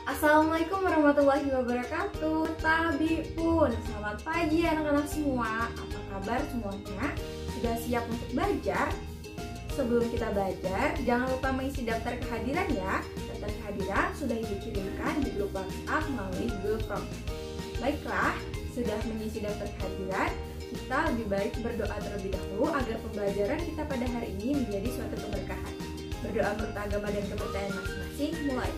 Assalamualaikum warahmatullahi wabarakatuh. Tabipun, selamat pagi anak-anak semua. Apa kabar semuanya? Sudah siap untuk belajar? Sebelum kita belajar, jangan lupa mengisi daftar kehadiran ya. Daftar kehadiran sudah Ibu kirimkan di grup WhatsApp melalui Google Form. Baiklah, sudah mengisi daftar kehadiran, kita lebih baik berdoa terlebih dahulu agar pembelajaran kita pada hari ini menjadi suatu keberkahan. Berdoa menurut agama dan kepercayaan masing-masing, mulai.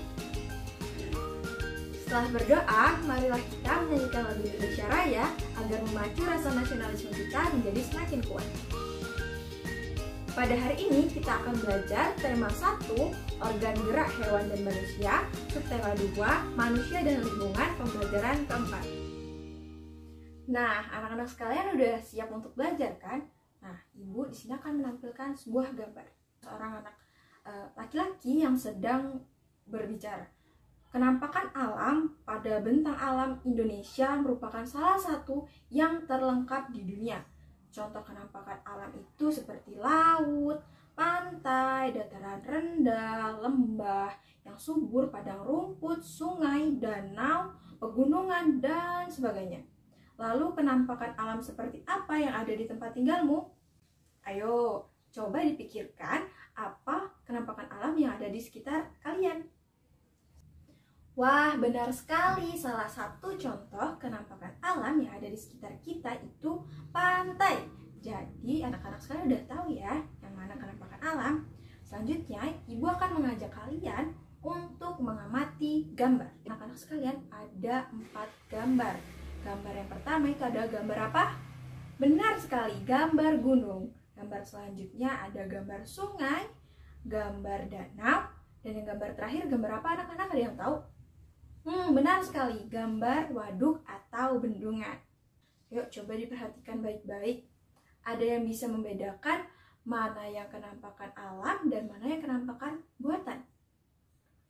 Setelah berdoa, marilah kita menyanyikan lagu Indonesia Raya agar memacu rasa nasionalisme kita menjadi semakin kuat. Pada hari ini kita akan belajar tema 1, organ gerak hewan dan manusia, subtema 2, manusia dan lingkungan, pembelajaran keempat. Nah, anak-anak sekalian udah siap untuk belajar kan? Nah, Ibu di sini akan menampilkan sebuah gambar seorang anak laki-laki yang sedang berbicara. Kenampakan alam pada bentang alam Indonesia merupakan salah satu yang terlengkap di dunia. Contoh kenampakan alam itu seperti laut, pantai, dataran rendah, lembah yang subur, padang rumput, sungai, danau, pegunungan, dan sebagainya. Lalu penampakan alam seperti apa yang ada di tempat tinggalmu? Ayo, coba dipikirkan apa kenampakan alam yang ada di sekitar kalian. Wah, benar sekali. Salah satu contoh kenampakan alam yang ada di sekitar kita itu pantai. Jadi, anak-anak sekalian udah tahu ya yang mana kenampakan alam. Selanjutnya, Ibu akan mengajak kalian untuk mengamati gambar. Anak-anak sekalian, ada 4 gambar. Gambar yang pertama itu ada gambar apa? Benar sekali, gambar gunung. Gambar selanjutnya ada gambar sungai, gambar danau, dan yang gambar terakhir gambar apa anak-anak, ada yang tahu? Benar sekali, gambar waduk atau bendungan. Yuk coba diperhatikan baik-baik. Ada yang bisa membedakan mana yang kenampakan alam dan mana yang kenampakan buatan.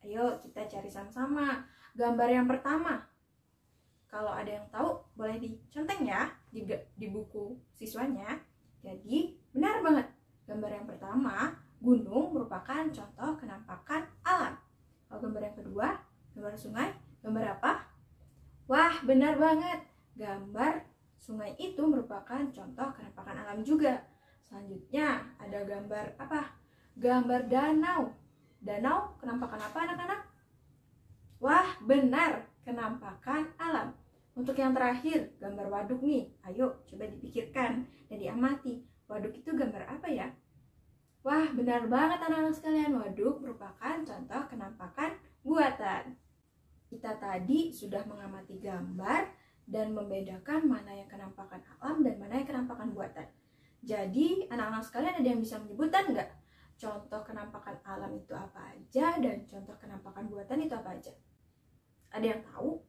Ayo kita cari sama-sama. Gambar yang pertama, kalau ada yang tahu boleh diconteng ya di buku siswanya. Jadi benar banget, gambar yang pertama, gunung merupakan contoh kenampakan alam. Kalau gambar yang kedua, gambar sungai, gambar apa? Wah, benar banget. Gambar sungai itu merupakan contoh kenampakan alam juga. Selanjutnya ada gambar apa? Gambar danau. Danau kenampakan apa anak-anak? Wah, benar, kenampakan alam. Untuk yang terakhir, gambar waduk nih. Ayo coba dipikirkan dan diamati. Waduk itu gambar apa ya? Wah, benar banget anak-anak sekalian. Waduk merupakan contoh kenampakan buatan. Kita tadi sudah mengamati gambar dan membedakan mana yang kenampakan alam dan mana yang kenampakan buatan. Jadi, anak-anak sekalian ada yang bisa menyebutkan nggak? Contoh kenampakan alam itu apa aja dan contoh kenampakan buatan itu apa aja? Ada yang tahu?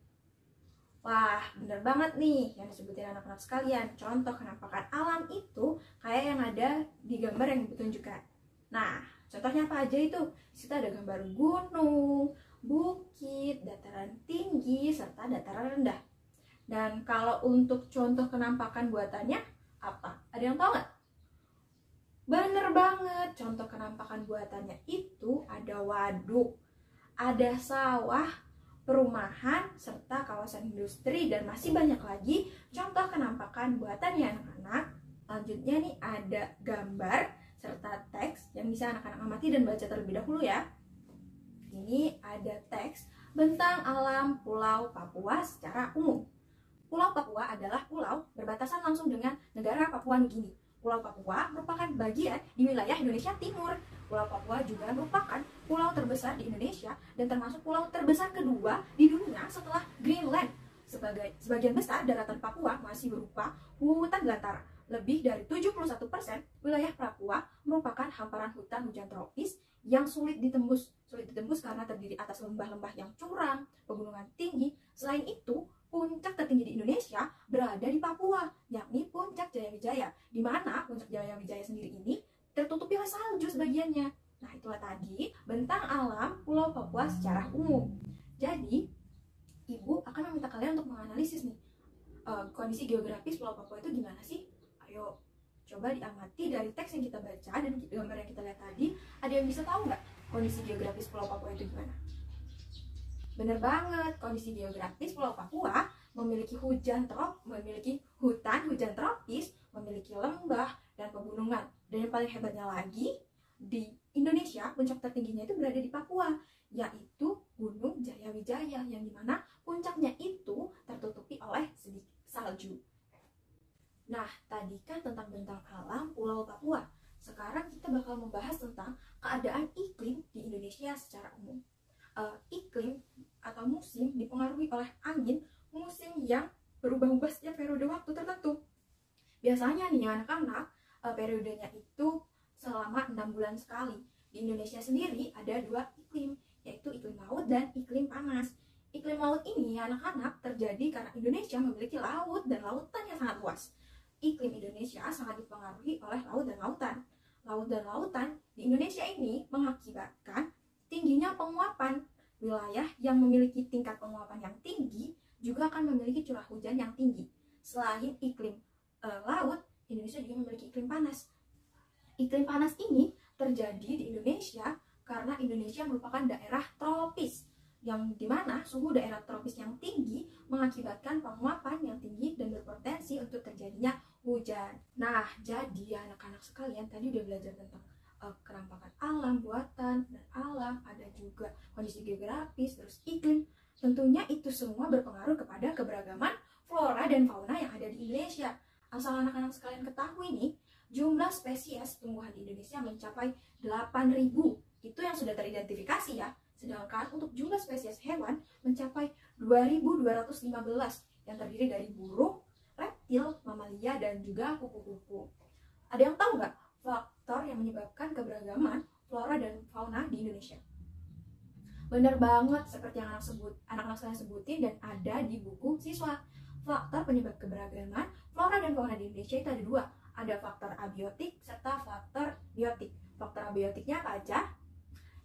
Wah, bener banget nih yang disebutin anak-anak sekalian. Contoh kenampakan alam itu kayak yang ada di gambar yang ditunjukkan. Nah, contohnya apa aja itu? Di situ ada gambar gunung, bukit, dataran tinggi, serta dataran rendah. Dan kalau untuk contoh kenampakan buatannya apa? Ada yang tahu nggak? Bener banget, contoh kenampakan buatannya itu ada waduk, ada sawah, perumahan, serta kawasan industri, dan masih banyak lagi contoh kenampakan buatannya anak-anak. Selanjutnya nih ada gambar serta teks yang bisa anak-anak amati dan baca terlebih dahulu ya. Ini ada teks bentang alam Pulau Papua secara umum. Pulau Papua adalah pulau berbatasan langsung dengan negara Papua Nugini. Pulau Papua merupakan bagian di wilayah Indonesia Timur. Pulau Papua juga merupakan pulau terbesar di Indonesia dan termasuk pulau terbesar kedua di dunia setelah Greenland. Sebagian besar daratan Papua masih berupa hutan belantara. Lebih dari 71% wilayah Papua merupakan hamparan hutan hujan tropis yang sulit ditembus karena terdiri atas lembah-lembah yang curam, pegunungan tinggi. Selain itu, puncak tertinggi di Indonesia berada di Papua, yakni Puncak Jayawijaya, di mana Puncak Jayawijaya sendiri ini tertutupi oleh salju sebagiannya. Nah, itulah tadi bentang alam Pulau Papua secara umum. Jadi, Ibu akan meminta kalian untuk menganalisis nih, kondisi geografis Pulau Papua itu gimana sih? Ayo, coba diamati dari teks yang kita baca dan gambar yang kita lihat tadi. Ada yang bisa tahu nggak kondisi geografis Pulau Papua itu gimana? Bener banget, kondisi geografis Pulau Papua memiliki memiliki hutan hujan tropis, memiliki lembah dan pegunungan. Dan yang paling hebatnya lagi, di Indonesia puncak tertingginya itu berada di Papua, yaitu Gunung Jayawijaya, yang dimana puncaknya itu tertutupi oleh salju. Nah, tadi kan tentang bentang alam Pulau Papua. Sekarang kita bakal membahas tentang keadaan iklim di Indonesia secara umum. Iklim atau musim dipengaruhi oleh angin musim yang berubah-ubah setiap periode waktu tertentu. Biasanya nih anak-anak, periodenya itu selama 6 bulan sekali. Di Indonesia sendiri ada 2 iklim, yaitu iklim laut dan iklim panas. Iklim laut ini anak-anak terjadi karena Indonesia memiliki laut dan lautan yang sangat luas. Iklim Indonesia sangat dipengaruhi oleh laut dan lautan. Laut dan lautan di Indonesia ini mengakibatkan tingginya penguapan. Wilayah yang memiliki tingkat penguapan yang tinggi juga akan memiliki curah hujan yang tinggi. Selain iklim laut, Indonesia juga memiliki iklim panas. Iklim panas ini terjadi di Indonesia karena Indonesia merupakan daerah tropis, yang dimana suhu daerah tropis yang tinggi mengakibatkan penguapan yang tinggi dan berpotensi untuk terjadinya hujan. Nah, jadi anak-anak sekalian tadi udah belajar tentang kenampakan alam, buatan dan alam, ada juga kondisi geografis, terus iklim. Tentunya itu semua berpengaruh kepada keberagaman flora dan fauna yang ada di Indonesia. Asal anak-anak sekalian ketahui nih, jumlah spesies tumbuhan di Indonesia mencapai 8.000. Itu yang sudah teridentifikasi ya. Sedangkan untuk jumlah spesies hewan mencapai 2.215 yang terdiri dari burung, reptil, mamalia, dan juga kupu-kupu. Ada yang tahu nggak faktor yang menyebabkan keberagaman flora dan fauna di Indonesia? Bener banget seperti yang anak-anak saya sebutin dan ada di buku siswa. Faktor penyebab keberagaman flora dan fauna di Indonesia itu ada 2. Ada faktor abiotik serta faktor biotik. Faktor abiotiknya apa aja?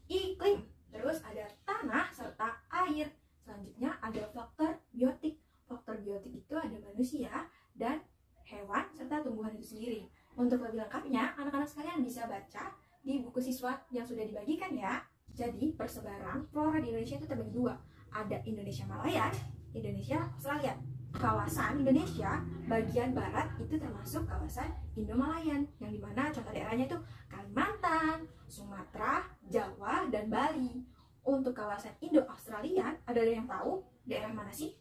Iklim, terus ada tanah serta air. Selanjutnya ada faktor biotik. Faktor biotik itu ada manusia dan hewan serta tumbuhan itu sendiri. Untuk lebih lengkapnya, anak-anak sekalian bisa baca di buku siswa yang sudah dibagikan ya. Jadi, persebaran flora di Indonesia itu terbagi 2. Ada Indonesia Malayan, Indonesia Australia. Kawasan Indonesia bagian barat itu termasuk kawasan Indo-Malayan, yang dimana contoh daerahnya itu Kalimantan, Sumatera, Jawa, dan Bali. Untuk kawasan Indo-Australian, ada yang tahu daerah mana sih?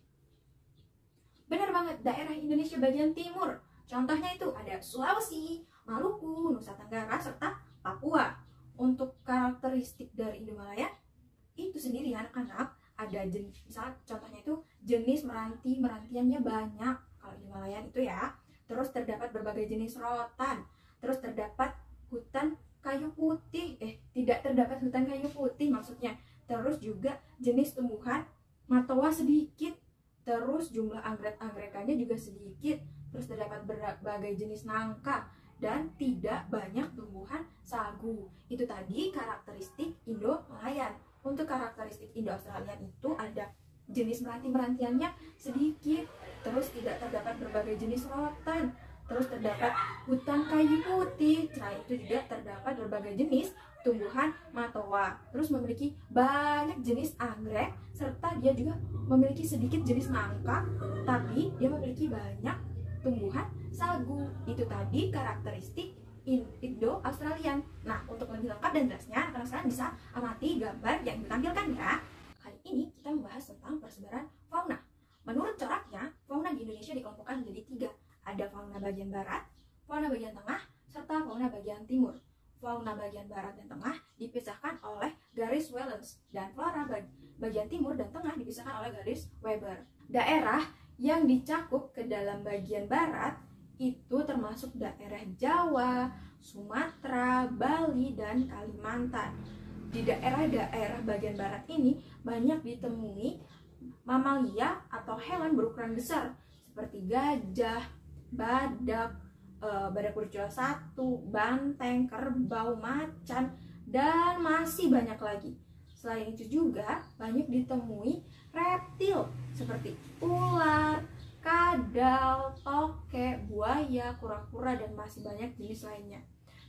Benar banget, daerah Indonesia bagian timur. Contohnya itu ada Sulawesi, Maluku, Nusa Tenggara, serta Papua. Untuk karakteristik dari Indo-Malayan itu sendiri anak-anak, ada misalnya contohnya itu jenis merantiannya banyak kalau Indo-Malayan itu ya. Terus terdapat berbagai jenis rotan. Terus terdapat hutan kayu putih. Tidak terdapat hutan kayu putih maksudnya. Terus juga jenis tumbuhan matoa sedikit. Terus jumlah anggrek-anggrakannya juga sedikit. Terus terdapat berbagai jenis nangka dan tidak banyak tumbuhan sagu. Itu tadi karakteristik Indo-Malayan. Untuk karakteristik Indo-Australian itu ada jenis merantiannya sedikit, terus tidak terdapat berbagai jenis rotan, terus terdapat hutan kayu putih. Selain itu juga terdapat berbagai jenis tumbuhan matoa, terus memiliki banyak jenis anggrek, serta dia juga memiliki sedikit jenis nangka, tapi dia memiliki banyak tumbuhan sagu. Itu tadi karakteristik Indo-Australian. Nah, untuk lebih lengkap dan jelasnya, anak-anak sekalian bisa amati gambar yang ditampilkan ya. Kali ini kita membahas tentang persebaran fauna. Menurut coraknya, fauna di Indonesia dikelompokkan menjadi 3. Ada fauna bagian barat, fauna bagian tengah, serta fauna bagian timur. Fauna bagian barat dan tengah dipisahkan oleh garis Wallace, dan flora bagian timur dan tengah dipisahkan oleh garis Weber. Daerah yang dicakup ke dalam bagian barat itu termasuk daerah Jawa, Sumatera, Bali, dan Kalimantan. Di daerah-daerah bagian barat ini banyak ditemui mamalia atau hewan berukuran besar seperti gajah, badak, badak bercula 1, banteng, kerbau, macan, dan masih banyak lagi. Selain itu juga banyak ditemui reptil seperti ular, kadal, tokek, buaya, kura-kura, dan masih banyak jenis lainnya.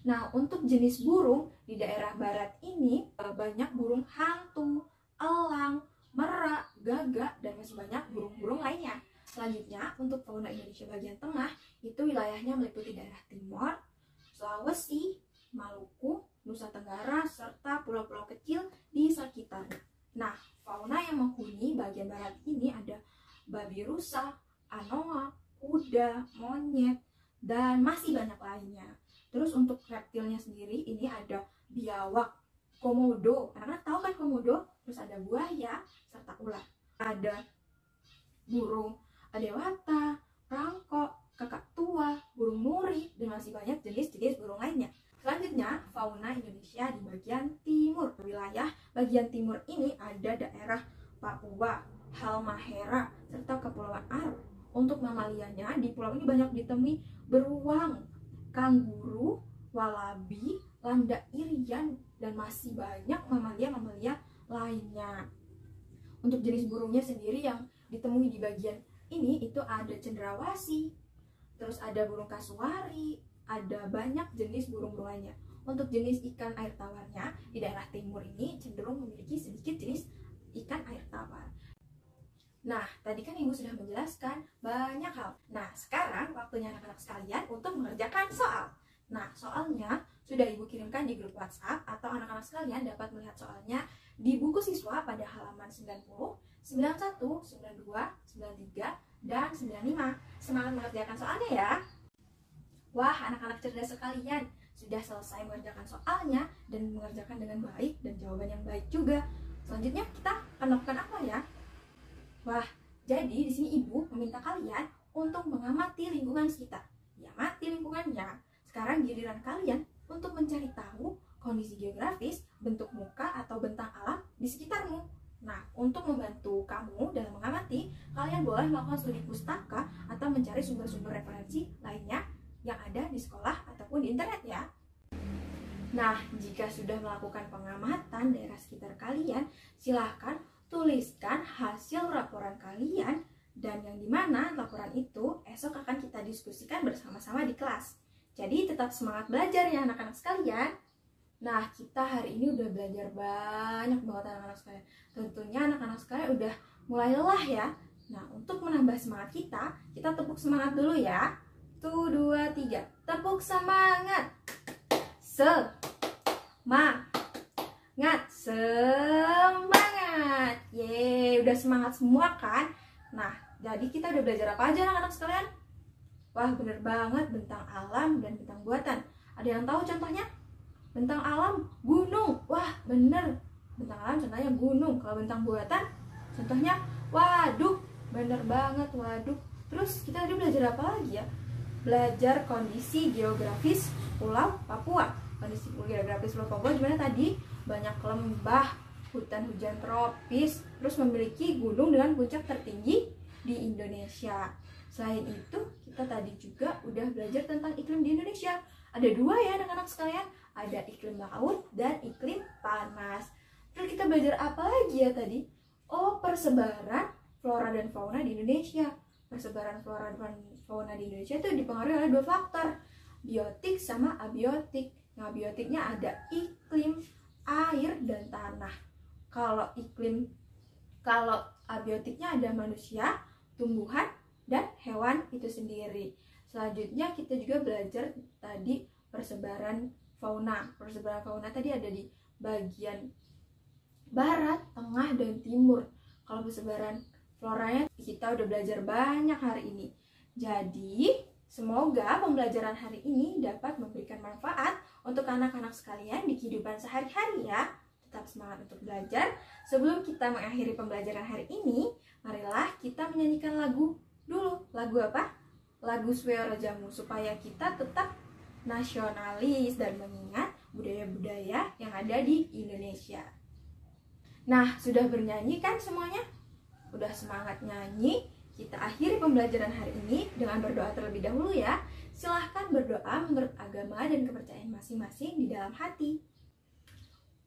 Nah, untuk jenis burung di daerah barat ini banyak burung hantu, elang, merak, fauna Indonesia bagian tengah itu wilayahnya meliputi daerah Timor, Sulawesi, Maluku, Nusa Tenggara, serta pulau-pulau kecil di sekitarnya. Nah, fauna yang menghuni bagian barat ini ada babi rusa, anoa, kuda, monyet, dan masih banyak lainnya. Terus untuk reptilnya sendiri ini ada biawak, komodo, anak-anak tahu kan komodo? Terus ada buaya, serta ular. Ada burung dewata, rangkok, kakak tua, burung nuri, dan masih banyak jenis-jenis burung lainnya. Selanjutnya, fauna Indonesia di bagian timur. Wilayah bagian timur ini ada daerah Papua, Halmahera, serta Kepulauan Aru. Untuk mamalianya, di pulau ini banyak ditemui beruang, kanguru, walabi, landa irian, dan masih banyak mamalia-mamalia lainnya. Untuk jenis burungnya sendiri yang ditemui di bagian ini itu ada cendrawasih, terus ada burung kasuari, ada banyak jenis burung-burung lainnya. Untuk jenis ikan air tawarnya di daerah timur ini cenderung memiliki sedikit jenis ikan air tawar. Nah, tadi kan Ibu sudah menjelaskan banyak hal. Nah, sekarang waktunya anak-anak sekalian untuk mengerjakan soal. Nah, soalnya sudah Ibu kirimkan di grup WhatsApp atau anak-anak sekalian dapat melihat soalnya di buku siswa pada halaman 90, 91, 92, 93, dan 95. Semangat mengerjakan soalnya ya. Wah, anak-anak cerdas sekalian, sudah selesai mengerjakan soalnya dan mengerjakan dengan baik dan jawaban yang baik juga. Selanjutnya kita akan melakukan apa ya? Wah, jadi di sini Ibu meminta kalian untuk mengamati lingkungan sekitar. Diamati lingkungannya. Sekarang giliran kalian untuk mencari tahu kondisi geografis, bentuk muka atau bentang alam di sekitarmu. Nah, untuk membantu kamu dalam mengamati, kalian boleh melakukan studi pustaka atau mencari sumber-sumber referensi lainnya yang ada di sekolah ataupun di internet ya. Nah, jika sudah melakukan pengamatan daerah sekitar kalian, silahkan tuliskan hasil laporan kalian, dan yang dimana laporan itu esok akan kita diskusikan bersama-sama di kelas. Jadi tetap semangat belajar ya anak-anak sekalian. Nah, kita hari ini udah belajar banyak banget anak-anak sekalian. Tentunya anak-anak sekalian udah mulai lelah ya. Nah, untuk menambah semangat kita tepuk semangat dulu ya. 1, 2, 3. Tepuk semangat. Semangat. Semangat. Yeay, udah semangat semua kan? Nah, jadi kita udah belajar apa aja anak-anak sekalian? Wah, bener banget, bentang alam dan bentang buatan. Ada yang tahu contohnya? Bentang alam, gunung. Wah, bener. Bentang alam contohnya gunung. Kalau bentang buatan, contohnya waduk. Bener banget, waduk. Terus kita tadi belajar apa lagi ya? Belajar kondisi geografis Pulau Papua. Kondisi geografis Pulau Papua gimana tadi? Banyak lembah, hutan hujan tropis, terus memiliki gunung dengan puncak tertinggi di Indonesia. Selain itu, kita tadi juga udah belajar tentang iklim di Indonesia. Ada 2 ya anak-anak sekalian, ada iklim laut dan iklim panas. Terus kita belajar apa lagi ya tadi? Oh, persebaran flora dan fauna di Indonesia. Persebaran flora dan fauna di Indonesia itu dipengaruhi oleh 2 faktor, biotik sama abiotik. Nah, biotiknya ada iklim, air, dan tanah. Kalau abiotiknya ada manusia, tumbuhan, dan hewan itu sendiri. Selanjutnya kita juga belajar tadi persebaran fauna. Persebaran fauna tadi ada di bagian barat, tengah, dan timur. Kalau persebaran floranya kita udah belajar banyak hari ini. Jadi semoga pembelajaran hari ini dapat memberikan manfaat untuk anak-anak sekalian di kehidupan sehari-hari ya. Tetap semangat untuk belajar. Sebelum kita mengakhiri pembelajaran hari ini, marilah kita menyanyikan lagu dulu. Lagu apa? Lagu Swero Jamu, supaya kita tetap nasionalis dan mengingat budaya-budaya yang ada di Indonesia. Nah, sudah bernyanyi kan semuanya? Udah semangat nyanyi? Kita akhiri pembelajaran hari ini dengan berdoa terlebih dahulu ya. Silahkan berdoa menurut agama dan kepercayaan masing-masing di dalam hati.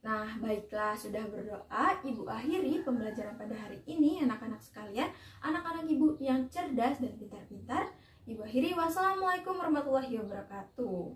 Nah, baiklah, sudah berdoa, Ibu akhiri pembelajaran pada hari ini anak-anak sekalian, anak-anak Ibu yang cerdas dan pintar-pintar. Ibu akhiri, wassalamualaikum warahmatullahi wabarakatuh.